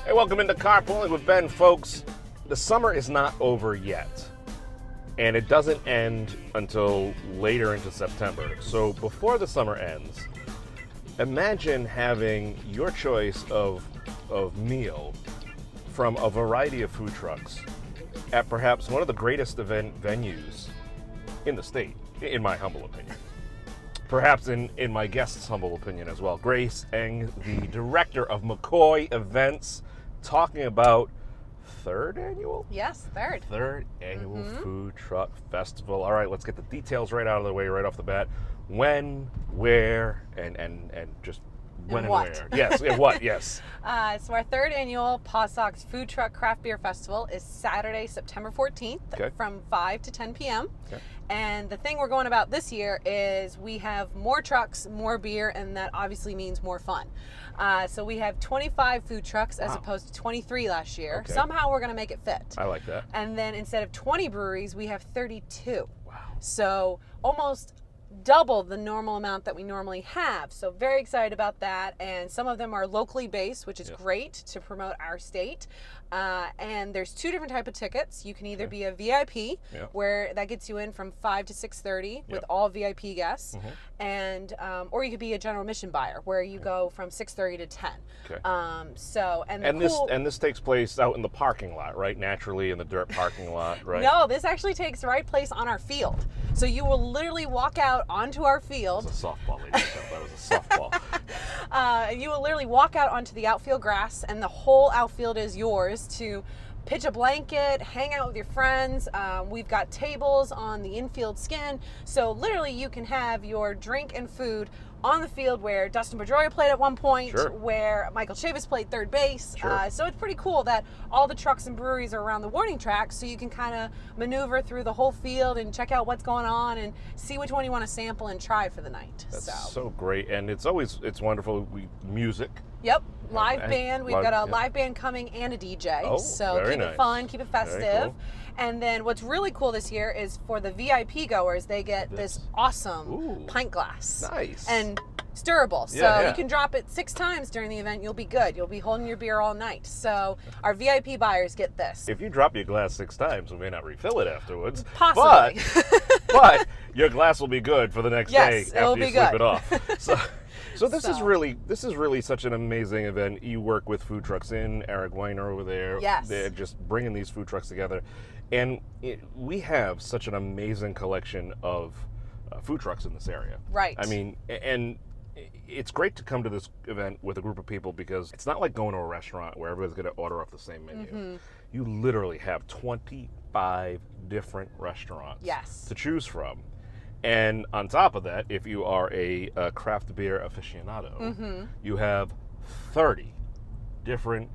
Hey, welcome into Carpooling with Ben, folks. The summer is not over yet, and it doesn't end until later into September. So before the summer ends, imagine having your choice of meal from a variety of food trucks at perhaps one of the greatest event venues in the state, in my humble opinion. Perhaps in my guest's humble opinion as well. Grace Eng, the director of McCoy Events, talking about third annual? Yes, third. Third annual food truck festival. All right, let's get the details right out of the way right off the bat. When, where, and just when and where. Yes, and what, yes. So our third annual PawSox Food Truck Craft Beer Festival is Saturday, September 14th from 5 to 10 p.m. Okay. And the thing we're going about this year is we have more trucks, more beer, and that obviously means more fun. So we have 25 food trucks as opposed to 23 last year. Okay. Somehow we're going to make it fit. I like that. And then instead of 20 breweries, we have 32. Wow. So almost double the normal amount that we normally have. So very excited about that. And some of them are locally based, which is great to promote our state. And there's two different type of tickets. You can either be a VIP, where that gets you in from 5 to 6:30 with all VIP guests, and or you could be a general admission buyer, where you go from 6:30 to 10. Okay. And this takes place out in the parking lot, right? Naturally, in the dirt parking lot, right? No, this actually takes place on our field. So you will literally walk out onto our field. That was a softball, ladies and gentlemen. That was a softball. You will literally walk out onto the outfield grass, and the whole outfield is yours to pitch a blanket, hang out with your friends. We've got tables on the infield skin. So literally you can have your drink and food on the field where Dustin Pedroia played at one point, where Michael Chavis played third base. So it's pretty cool that all the trucks and breweries are around the warning track, so you can kind of maneuver through the whole field and check out what's going on and see which one you want to sample and try for the night. That's so great. And it's wonderful. Music. Yep. Live band. We've got a live band coming and a DJ. So keep it fun, keep it festive. Cool. And then what's really cool this year is for the VIP goers, they get this awesome pint glass. Nice. And it's durable. So you can drop it 6 times during the event. You'll be good. You'll be holding your beer all night. So our VIP buyers get this. If you drop your glass 6 times, we may not refill it afterwards. Possibly. But your glass will be good for the next day after you sleep it off. So this is really such an amazing event. You work with food trucks in Eric Weiner over there. Yes. They're just bringing these food trucks together. And we have such an amazing collection of food trucks in this area. Right. I mean, and it's great to come to this event with a group of people because it's not like going to a restaurant where everybody's going to order off the same menu. You literally have 25 different restaurants to choose from. And on top of that, if you are a craft beer aficionado, you have 30 different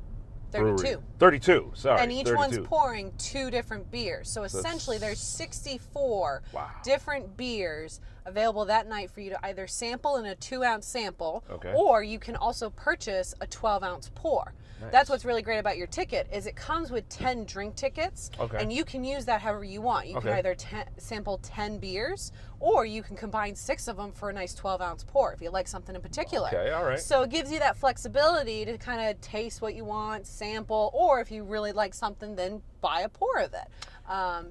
32. 32, sorry. And each one's pouring 2 different beers. So essentially there's 64 different beers available that night for you to either sample in a 2-ounce sample, or you can also purchase a 12-ounce pour. Nice. That's what's really great about your ticket is it comes with 10 drink tickets, and you can use that however you want. You can either sample 10 beers, or you can combine 6 of them for a nice 12-ounce pour if you like something in particular. Okay, all right. So it gives you that flexibility to kind of taste what you want, sample, or if you really like something, then buy a pour of it.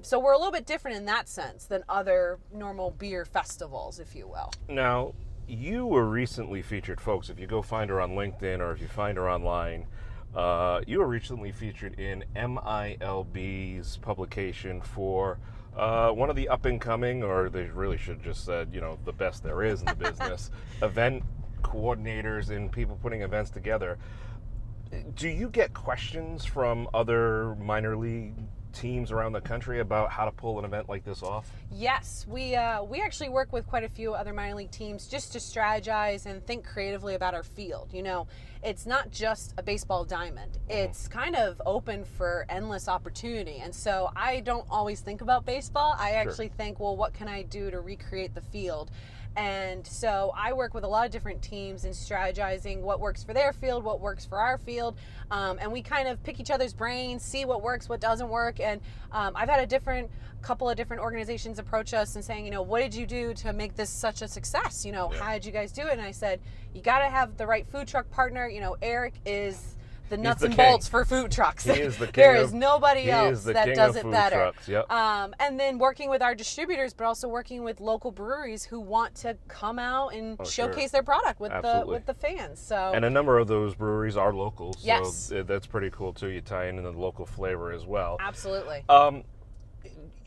So we're a little bit different in that sense than other normal beer festivals, if you will. Now, you were recently featured, folks. If you go find her on LinkedIn or if you find her online, you were recently featured in MILB's publication for one of the up-and-coming, or they really should have just said, the best there is in the business, event coordinators and people putting events together. Do you get questions from other minor league teams around the country about how to pull an event like this off? Yes, we actually work with quite a few other minor league teams just to strategize and think creatively about our field. It's not just a baseball diamond. It's kind of open for endless opportunity. And so I don't always think about baseball. I actually think, well, what can I do to recreate the field? And so I work with a lot of different teams in strategizing what works for their field, what works for our field. And we kind of pick each other's brains, see what works, what doesn't work. And I've had a couple of different organizations approach us and saying, what did you do to make this such a success? How did you guys do it? And I said, you got to have the right food truck partner. Eric is the nuts the and king. bolts for food trucks. He is the king There of- is nobody he else is the that king does of it food better. trucks, yep. And then working with our distributors, but also working with local breweries who want to come out and showcase their product with the fans. So and a number of those breweries are local, so Yes. that's pretty cool too. You tie in the local flavor as well. absolutely.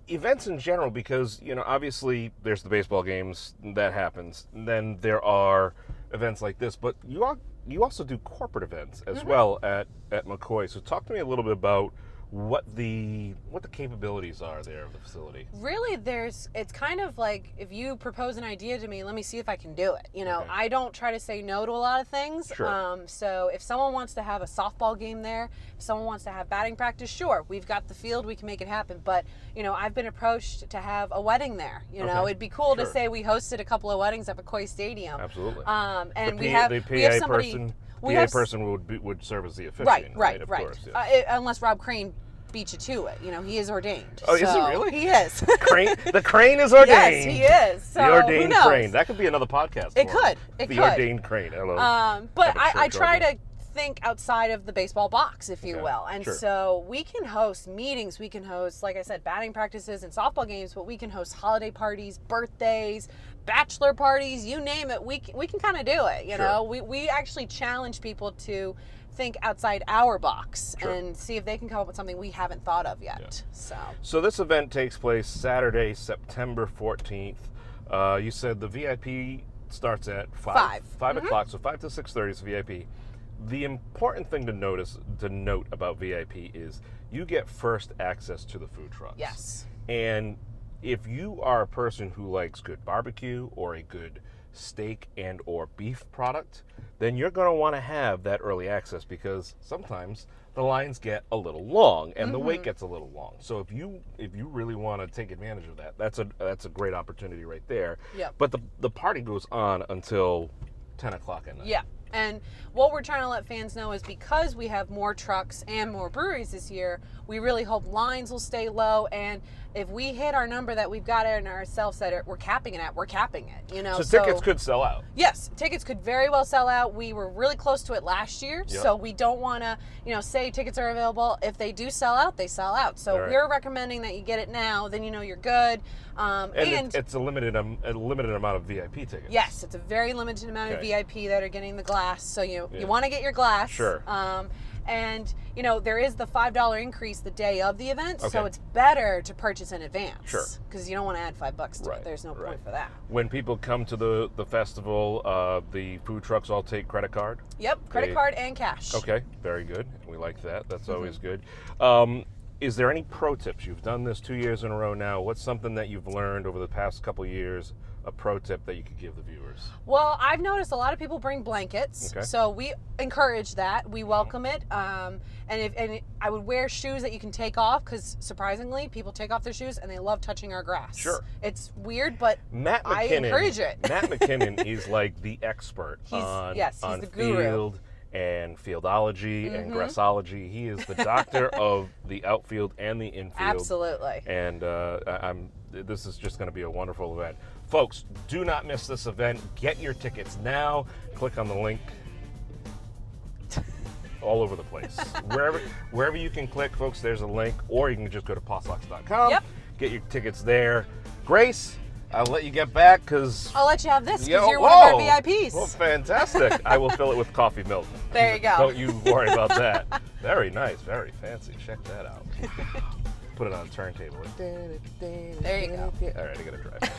Events in general, because obviously there's the baseball games that happens, and then there are events like this, but you also do corporate events as well at McCoy. So talk to me a little bit about what the capabilities are there of the facility. Really, it's kind of like if you propose an idea to me, let me see if I can do it. Okay. I don't try to say no to a lot of things. Sure. So if someone wants to have a softball game there, if someone wants to have batting practice, sure, we've got the field, we can make it happen. But I've been approached to have a wedding there. Okay. It'd be cool to Sure. say we hosted a couple of weddings at McCoy Stadium. Absolutely. And the we have somebody. person would serve as the officiant. Right. Of course, yes. Unless Rob Crane beat you to it. He is ordained. Oh, is he so really? He is. The crane is ordained. Yes, he is. So the ordained who knows? crane. That could be another podcast. It for could. him. The ordained crane. Hello. But Have a I shirt try going. to think outside of the baseball box, if you Okay, will. And sure. so we can host meetings, we can host, like I said, batting practices and softball games, but we can host holiday parties, birthdays, bachelor parties, you name it. We can kind of do it, you Sure. know. We actually challenge people to think outside our box Sure. and see if they can come up with something we haven't thought of yet. So this event takes place Saturday, September 14th. You said the VIP starts at 5 o'clock, so 5 to 6:30 is VIP. The important thing to note about VIP is you get first access to the food trucks. Yes. And if you are a person who likes good barbecue or a good steak and or beef product, then you're going to want to have that early access, because sometimes the lines get a little long and the wait gets a little long. So if you really want to take advantage of that, that's a great opportunity right there. Yep. But the party goes on until 10 o'clock at night. Yeah. And what we're trying to let fans know is because we have more trucks and more breweries this year, we really hope lines will stay low. And if we hit our number that we've got in ourselves that we're capping it at, we're capping it. You know, So tickets could sell out. Yes, tickets could very well sell out. We were really close to it last year, Yep. so we don't want to, say tickets are available. If they do sell out, they sell out. So All right. we're recommending that you get it now. Then you're good. And it's a limited amount of VIP tickets. Yes, it's a very limited amount of Okay. VIP that are getting the glass. So you want to get your glass. Sure. And there is the $5 increase the day of the event, so Okay. it's better to purchase in advance. Sure. Because you don't want to add $5 to Right, it. There's no right. point for that. When people come to the festival, the food trucks all take credit card. Yep, credit card and cash. Okay, very good. We like that. That's always good. Is there any pro tips? You've done this 2 years in a row now. What's something that you've learned over the past couple years, a pro tip that you could give the viewers? Well, I've noticed a lot of people bring blankets, Okay. so we encourage that. We welcome it, and I would wear shoes that you can take off, because surprisingly, people take off their shoes and they love touching our grass. Sure. It's weird, but Matt McKinnon, I encourage it. Matt McKinnon is like the expert on he's the guru. field and fieldology and grassology. He is the doctor of the outfield and the infield. Absolutely. And this is just going to be a wonderful event. Folks, do not miss this event. Get your tickets now. Click on the link. All over the place. Wherever you can click, folks, there's a link. Or you can just go to PawSox.com. Yep. Get your tickets there. Grace, I'll let you get back because... I'll let you have this because you're one of our VIPs. Well, fantastic. I will fill it with coffee milk. There you go. Don't you worry about that. Very nice. Very fancy. Check that out. Put it on a turntable. There you go. All right, I got to drive.